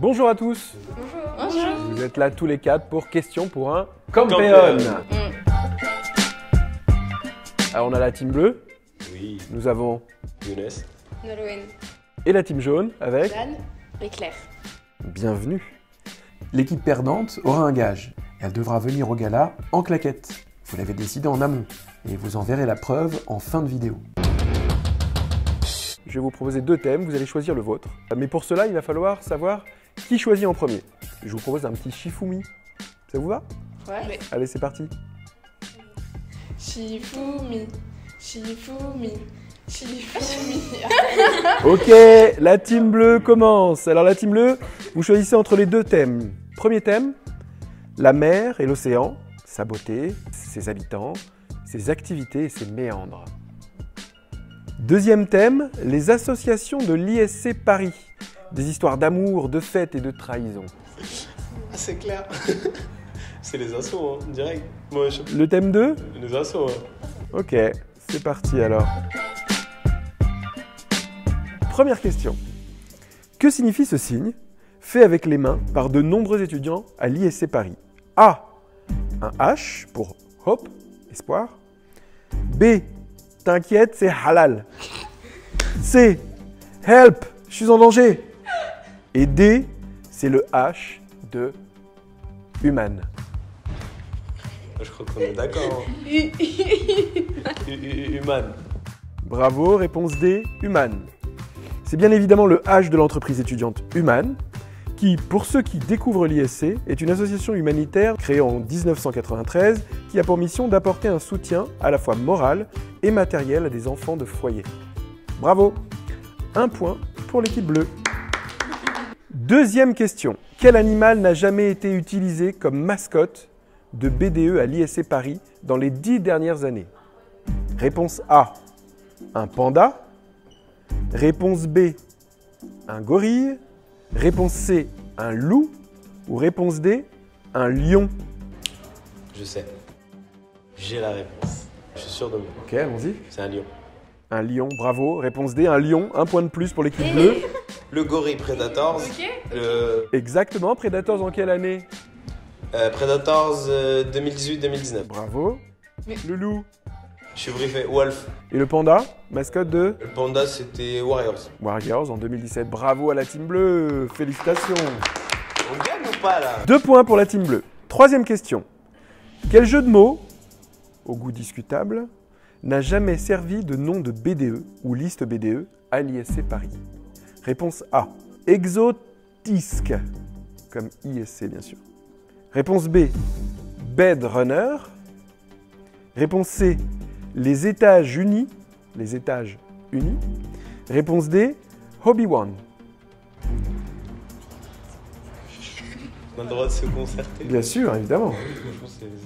Bonjour à tous. Bonjour. Vous êtes là tous les quatre pour question pour un Campeon. Alors on a la team bleue. Oui. Nous avons Younes. Nolwenn. et la team jaune avec Jeanne. Et Claire. bienvenue. L'équipe perdante aura un gage. Elle devra venir au gala en claquette. Vous l'avez décidé en amont et vous en verrez la preuve en fin de vidéo. Je vais vous proposer deux thèmes, vous allez choisir le vôtre. Mais pour cela, il va falloir savoir qui choisit en premier. Je vous propose un petit Shifumi. Ça vous va? Ouais. Allez, c'est parti. Shifumi. Shifumi. Shifumi. Ok, la team bleue commence. Alors la team bleue, vous choisissez entre les deux thèmes. Premier thème, la mer et l'océan, sa beauté, ses habitants, ses activités et ses méandres. Deuxième thème, les associations de l'ISC Paris. Des histoires d'amour, de fêtes et de trahison. Ah, c'est clair. C'est les assos, hein, direct. Moi, Le thème 2? les assos. Hein. Ok, c'est parti alors. Première question. Que signifie ce signe, fait avec les mains par de nombreux étudiants à l'ISC Paris? A. Un H pour Hope, espoir. B. T'inquiète, c'est halal. C. Help, je suis en danger. Et D. C'est le H de Human. Je crois qu'on est d'accord. Hein. Human. Bravo, réponse D, Human. C'est bien évidemment le H de l'entreprise étudiante Human, qui, pour ceux qui découvrent l'ISC, est une association humanitaire créée en 1993 qui a pour mission d'apporter un soutien à la fois moral et matériel à des enfants de foyer. Bravo! Un point pour l'équipe bleue. Deuxième question. Quel animal n'a jamais été utilisé comme mascotte de BDE à l'ISC Paris dans les 10 dernières années? Réponse A. Un panda. Réponse B. Un gorille. Réponse C. Un loup. Ou réponse D. Un lion. Je sais. J'ai la réponse. Je suis sûr de moi. Ok, allons-y. C'est un lion. Un lion, bravo. Réponse D. Un lion. Un point de plus pour l'équipe bleue. Le gorille Predators. Le Exactement. Predators en quelle année? Predators 2018-2019. Bravo. Le loup. Je suis briefé. Wolf. Et le panda, mascotte de Le panda, c'était Warriors. Warriors en 2017. Bravo à la team bleue. Félicitations. On gagne ou pas là? 2 points pour la team bleue. Troisième question. Quel jeu de mots, au goût discutable, n'a jamais servi de nom de BDE ou liste BDE à l'ISC Paris? Réponse A. Exotisque, comme ISC bien sûr. Réponse B. Bed Runner. Réponse C. Les étages unis. Les étages unis. Réponse D. Hobby One. On a le droit de se concerter. Bien sûr, évidemment. Je pense que c'est les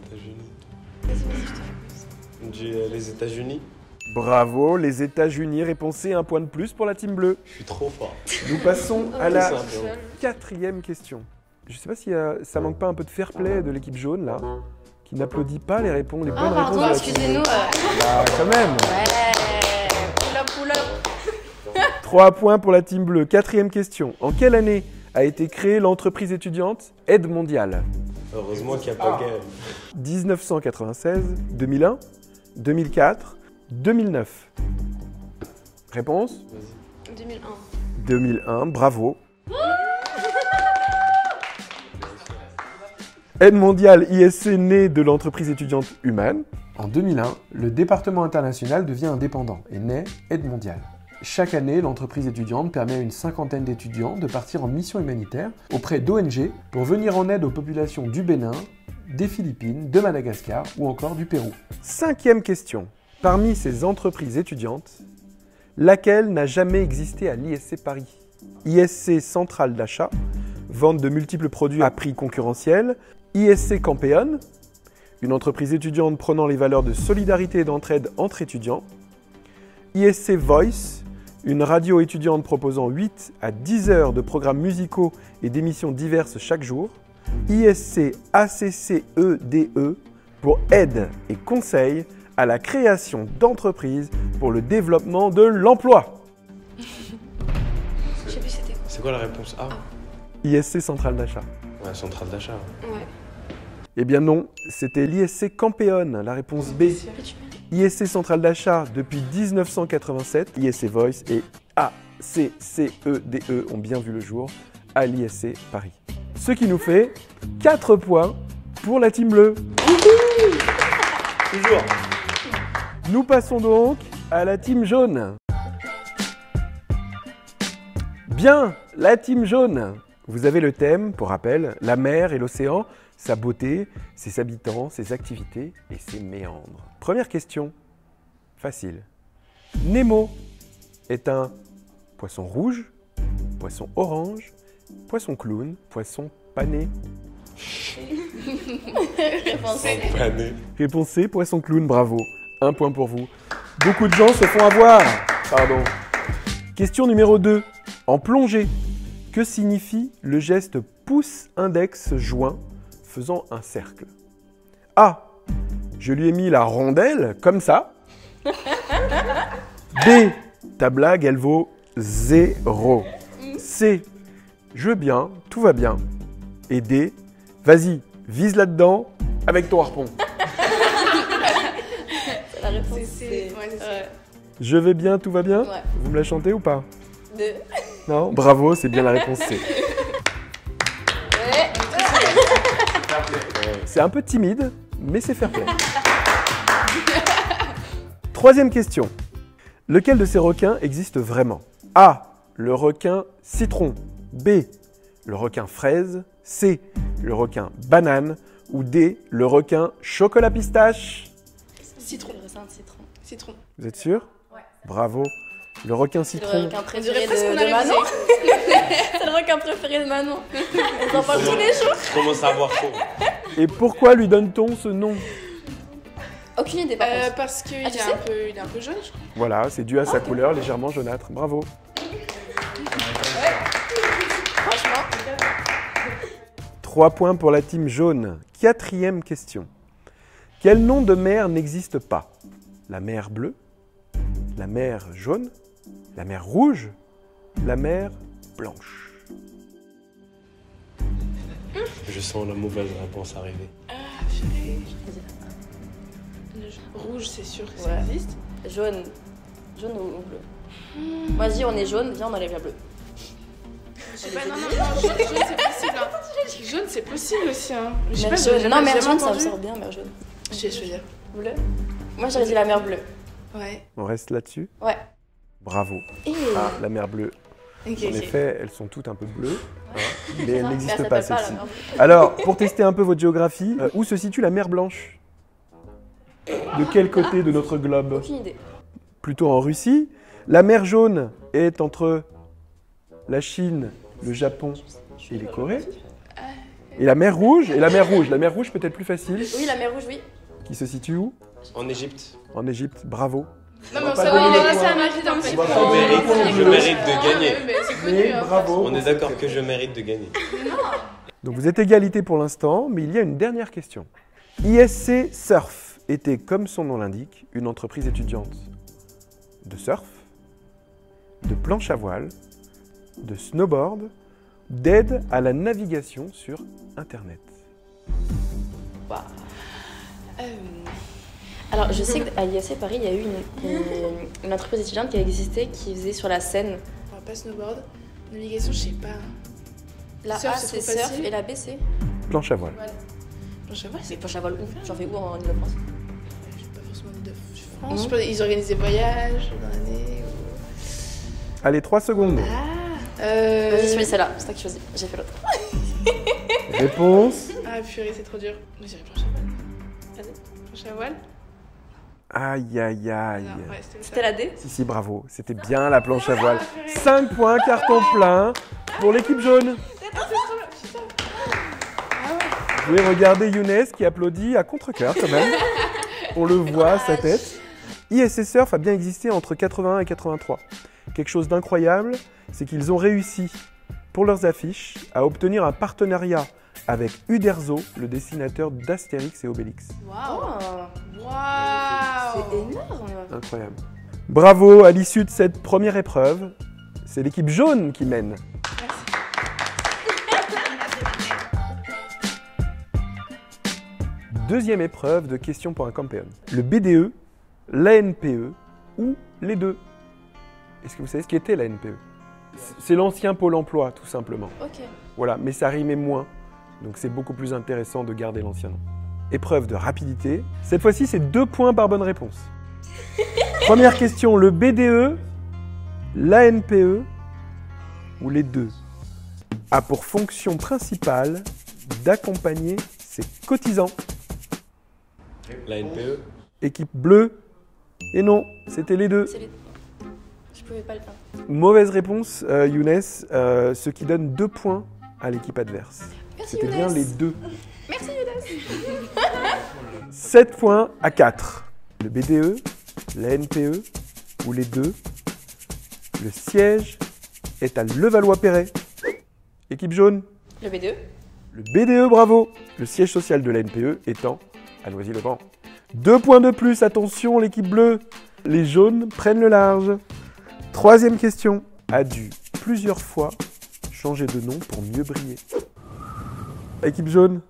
États-Unis. Les États-Unis. Bravo, les États-Unis. Réponse C, un point de plus pour la team bleue. Je suis trop fort. Nous passons à la C'est simple, hein. quatrième question. Je ne sais pas si ça manque pas un peu de fair play de l'équipe jaune là, qui n'applaudit pas les bonnes réponses. Pardon, de la team excusez-nous. bleue. Ah, quand même. Ouais. Pull up. 3 points pour la team bleue. Quatrième question. En quelle année a été créée l'entreprise étudiante Aide Mondiale? Heureusement qu'il n'y a pas guerre. 1996, 2001, 2004, 2009. Réponse? 2001. 2001, bravo. Aide mondiale ISC née de l'entreprise étudiante Human. En 2001, le département international devient indépendant et naît Aide mondiale. Chaque année, l'entreprise étudiante permet à une cinquantaine d'étudiants de partir en mission humanitaire auprès d'ONG pour venir en aide aux populations du Bénin, des Philippines, de Madagascar ou encore du Pérou. Cinquième question. Parmi ces entreprises étudiantes, laquelle n'a jamais existé à l'ISC Paris? ISC Centrale d'achat, vente de multiples produits à prix concurrentiel. ISC Campeon, une entreprise étudiante prônant les valeurs de solidarité et d'entraide entre étudiants. ISC Voice, une radio étudiante proposant 8 à 10 heures de programmes musicaux et d'émissions diverses chaque jour. ISC ACCEDE pour aide et conseil à la création d'entreprises pour le développement de l'emploi. Je sais plus c'était quoi. C'est quoi la réponse A? ISC Centrale d'achat. Ouais, centrale d'achat. Ouais. Eh bien non, c'était l'ISC Campéone, la réponse B. ISC Centrale d'achat depuis 1987, ISC Voice et ACCEDE ont bien vu le jour à l'ISC Paris. Ce qui nous fait 4 points pour la team bleue. Toujours. Nous passons donc à la team jaune. Bien, la team jaune. Vous avez le thème, pour rappel, la mer et l'océan, sa beauté, ses habitants, ses activités et ses méandres. Première question, facile. Nemo est un poisson rouge, poisson orange, poisson clown, poisson pané. Pané. Réponse C, poisson clown, bravo. 1 point pour vous. Beaucoup de gens se font avoir. Pardon. Question numéro 2. En plongée, que signifie le geste pouce-index-joint faisant un cercle? A. Je lui ai mis la rondelle comme ça. B. Ta blague, elle vaut 0. C. Je veux bien, tout va bien. Et D. Vas-y, vise là-dedans avec ton harpon. La réponse C'est c'est... ouais, c'est ça. Je vais bien, tout va bien? Ouais. Vous me la chantez ou pas? 2. Non? Bravo, c'est bien la réponse C. C'est un peu timide, mais c'est fair play. Troisième question. Lequel de ces requins existe vraiment? A. Le requin citron. B. Le requin fraise. C. Le requin banane. Ou D. Le requin chocolat pistache. Citron. Le citron. Citron. Vous êtes sûr? Ouais. Bravo. Le requin C'est le citron. requin On dirait préféré presque qu'on de a Manon. révisé. C'est le requin préféré de Manon. On en parle tous les jours. Je commence à avoir chaud. Et pourquoi lui donne-t-on ce nom? Aucune idée par contre. Parce qu'il Ah, tu est sais il est un peu jaune, je crois. Voilà, c'est dû à sa couleur légèrement jaunâtre. Bravo. Franchement. 3 points pour la team jaune. Quatrième question. Quel nom de mer n'existe pas? La mer bleue, la mer jaune, la mer rouge, la mer blanche. Je sens la mauvaise réponse arriver. Ah, purée. Rouge, c'est sûr que ça Ouais. existe. Jaune. Jaune ou bleu? Moi je dis on est jaune, viens on enlève la bleue. Je sais pas, non, jaune c'est possible. Hein. Jaune, c'est possible aussi. Hein. Je sais Mer pas, jaune. j'ai Non, mer jamais jaune ça entendu. ressort bien, mer jaune. Je vais choisir. Bleu? Moi j'aurais dit la mer bleue. Ouais. On reste là-dessus? Ouais. Bravo. Et... Ah, la mer bleue. Ok, En ok. effet, elles sont toutes un peu bleues, hein, mais elles ça n'existent s'appelle pas la celles-ci. mer bleue. Alors, pour tester un peu votre géographie, où se situe la mer Blanche? De quel côté de notre globe? Aucune idée. Plutôt en Russie. La mer Jaune est entre la Chine, le Japon et les Corées. Et la mer Rouge, la mer Rouge peut-être plus facile, Oui, la mer rouge, oui. qui se situe où? En Égypte. En Égypte, bravo. Non, mais va on pas sait donner pas, les ça points. mérite un petit On va peu. pas donner les points. Je mérite de gagner. Mais c'est connu, Mais hein. bravo. On est d'accord que je mérite de gagner. Donc vous êtes égalité pour l'instant, mais il y a une dernière question. ISC Surf était, comme son nom l'indique, une entreprise étudiante de surf, de planche à voile, de snowboard, d'aide à la navigation sur Internet. Alors, je sais qu'à l'ISC Paris, il y a eu une entreprise étudiante qui a existé qui faisait sur la Seine. On va pas snowboard. Navigation, je sais pas. La Surf, A, c'est c'est trop surf facile. et la B, c'est. Planche à voile. Je sais pas, Mais c'est planche à voile où? J'en fais où en Ile-de-France? pas forcément de France. Je pense qu'ils organisent des voyages dans l'année. Allez, 3 secondes. Vas-y, choisis celle-là, c'est toi qui choisis. J'ai fait l'autre. Réponse. Ah, purée, c'est trop dur. Moi, j'irais planche à voile. Vas-y, planche à voile. Aïe, aïe, aïe. Non, ouais, c'était C'était la D? Si, bravo. C'était bien la planche à voile. 5 points, carton plein pour l'équipe jaune. Vous pouvez regarder Younes qui applaudit à contre-cœur quand même. On le voit, sa tête. ISC Surf a bien existé entre 81 et 83. Quelque chose d'incroyable, c'est qu'ils ont réussi, pour leurs affiches, à obtenir un partenariat avec Uderzo, le dessinateur d'Astérix et Obélix. Waouh! Oh, Waouh! c'est énorme! Incroyable. Bravo, à l'issue de cette première épreuve, c'est l'équipe jaune qui mène. Deuxième épreuve de questions pour un campion. Le BDE, l'ANPE ou les deux? Est-ce que vous savez ce qu'était l'ANPE? C'est l'ancien Pôle emploi, tout simplement. Ok. Voilà, mais ça rimait moins. Donc c'est beaucoup plus intéressant de garder l'ancien nom. Épreuve de rapidité. Cette fois-ci, c'est 2 points par bonne réponse. Première question, le BDE, l'ANPE ou les deux a pour fonction principale d'accompagner ses cotisants. La NPE. Équipe bleue. Et non, c'était les deux. C'est les... Je pouvais pas le faire. Mauvaise réponse, Younes, ce qui donne 2 points à l'équipe adverse. Merci C'était bien Younes. les deux. Merci Younes. 7 points à 4. Le BDE, la NPE ou les deux. Le siège est à Levallois-Perret. Équipe jaune. Le B2. Le BDE, bravo. Le siège social de la NPE étant à Noisy-le-Grand. 2 points de plus, attention l'équipe bleue. Les jaunes prennent le large. Troisième question. A dû plusieurs fois changer de nom pour mieux briller. Équipe jaune.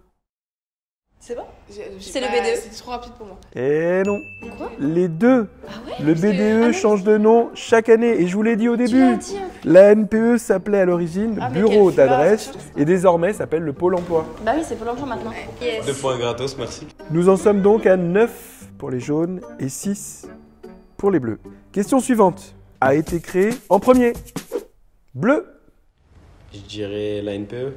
C'est bon? J'ai C'est pas- le BDE. C'est trop rapide pour moi. Eh non. Quoi? Les deux. Ah ouais? Le parce que- BDE ah oui. change de nom chaque année. Et je vous l'ai dit au Tu l'as début. dit, hein. La NPE s'appelait à l'origine Ah, mais Bureau quelle d'adresse fleur. et désormais s'appelle le Pôle emploi. Bah oui, c'est pour l'emploi maintenant. Yes. 2 points gratos, merci. Nous en sommes donc à 9 pour les jaunes et 6 pour les bleus. Question suivante. A été créé en premier. Bleu. Je dirais la NPE.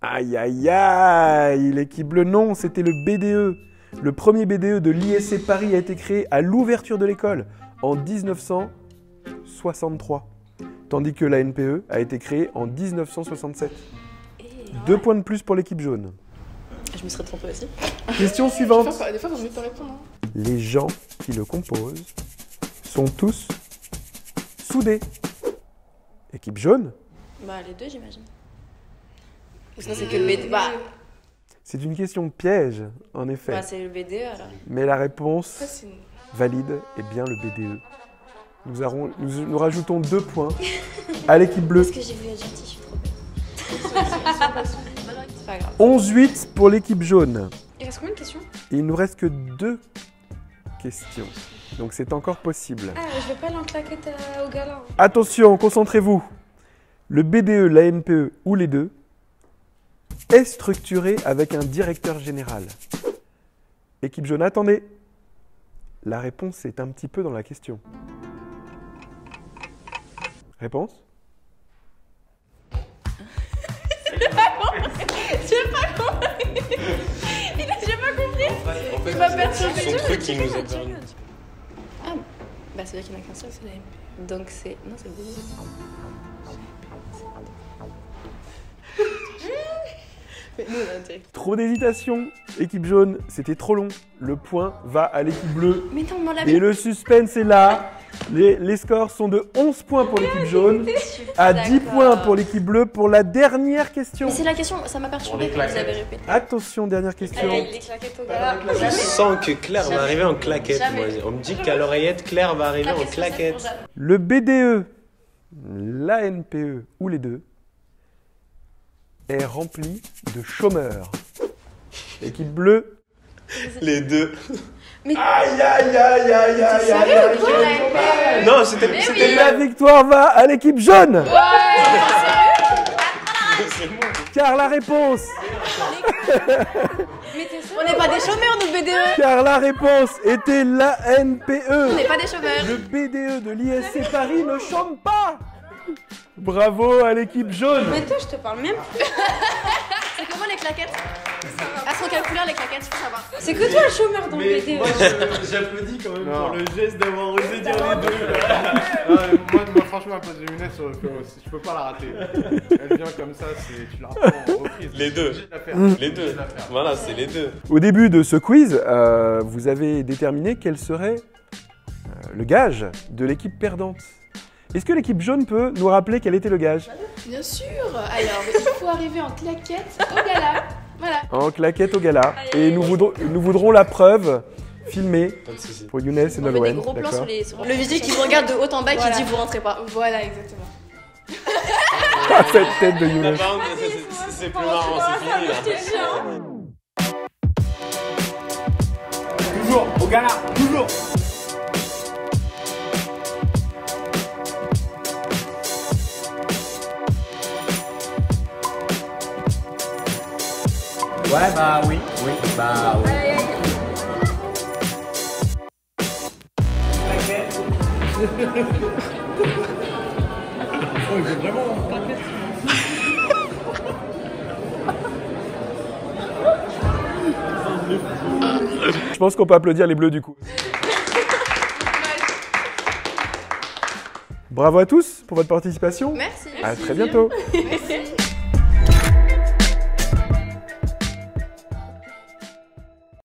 Aïe aïe aïe. L'équipe bleue, non, c'était le BDE. Le premier BDE de l'ISC Paris a été créé à l'ouverture de l'école en 1963. Tandis que la NPE a été créée en 1967. 2 points de plus pour l'équipe jaune. Je me serais trompée aussi. Question suivante. Des fois, il vaut mieux pas répondre. Hein. Les gens qui le composent sont tous soudés. Équipe jaune, Bah les deux j'imagine. Ou sinon c'est que le BDE. Bah, c'est une question piège, en effet. bah c'est le BDE alors. Mais la réponse Ça, c'est une... valide est bien le BDE. Nous rajoutons 2 points à l'équipe bleue. Parce que j'ai vu Adjectif, je suis trop bête. C'est pas grave. 11-8 pour l'équipe jaune. Il reste combien de questions? Et il nous reste que 2 questions. Donc c'est encore possible. Ah, je vais pas aller en claquette au gala. Attention, concentrez-vous. Le BDE, la NPE ou les deux est structuré avec un directeur général. Équipe jaune, attendez. La réponse est un petit peu dans la question. Réponse? En fait, m'a perturbé. c'est son truc qui nous a permis. Ah, bah c'est vrai qu'il n'y en a qu'un seul. Donc c'est. Non, c'est le BDE. Mais nous on a un direct. Trop d'hésitation. Équipe jaune, c'était trop long. Le point va à l'équipe bleue. Mais non, mais on l'a Et le suspense est là. Les scores sont de 11 points pour l'équipe jaune, à 10 D'accord. points pour l'équipe bleue pour la dernière question. Mais c'est la question, ça m'a perturbé les quand vous claquettes. avez répété. Attention, dernière question. Allez, les claquettes au gala. Je sens que Claire va Jamais. arriver en claquette. Jamais. Moi. On me dit qu'à l'oreillette, Claire va arriver en claquette. Le BDE, la NPE ou les deux est rempli de chômeurs. Équipe bleue. Les deux. Aïe aïe aïe aïe aïe aïe aïe. Non, c'était Et la victoire va à l'équipe jaune. c'est moi. Car la réponse, On n'est pas des chômeurs, nous, BDE. car la réponse était la On NPE. n'est pas des chômeurs. Le BDE de l'ISC Paris ne chôme pas. Bravo à l'équipe jaune. Mais toi, je te parle même plus. C'est comment les claquettes? Elles sont quelle couleur les claquettes, faut savoir. C'est que toi le chômeur dans le BDE. J'applaudis quand même Non. pour le geste d'avoir osé dire les deux. Moi, franchement, à place de Younes, je peux pas la rater. Elle vient comme ça, tu la reprends en reprise. Les deux. Obligé de la faire. Les deux. Voilà, c'est les deux. Au début de ce quiz, vous avez déterminé quel serait le gage de l'équipe perdante. Est-ce que l'équipe jaune peut nous rappeler quel était le gage? Bien sûr. Alors, il faut arriver en claquette au gala. Voilà. En claquette au gala. Et nous voudrons la preuve filmée Pas de soucis. pour Younes et On fait des Nolwenn. gros plans D'accord. sur les. Le visage qui vous regarde de haut en bas et Voilà. qui dit vous rentrez pas. Voilà, exactement. Ah, cette tête de Là, Younes. par contre, c'est plus marrant, c'est fini là. gala, toujours. Ouais, bah oui, bah oui. Je pense qu'on peut applaudir les bleus du coup. Bravo à tous pour votre participation. Merci. À très bientôt. Merci.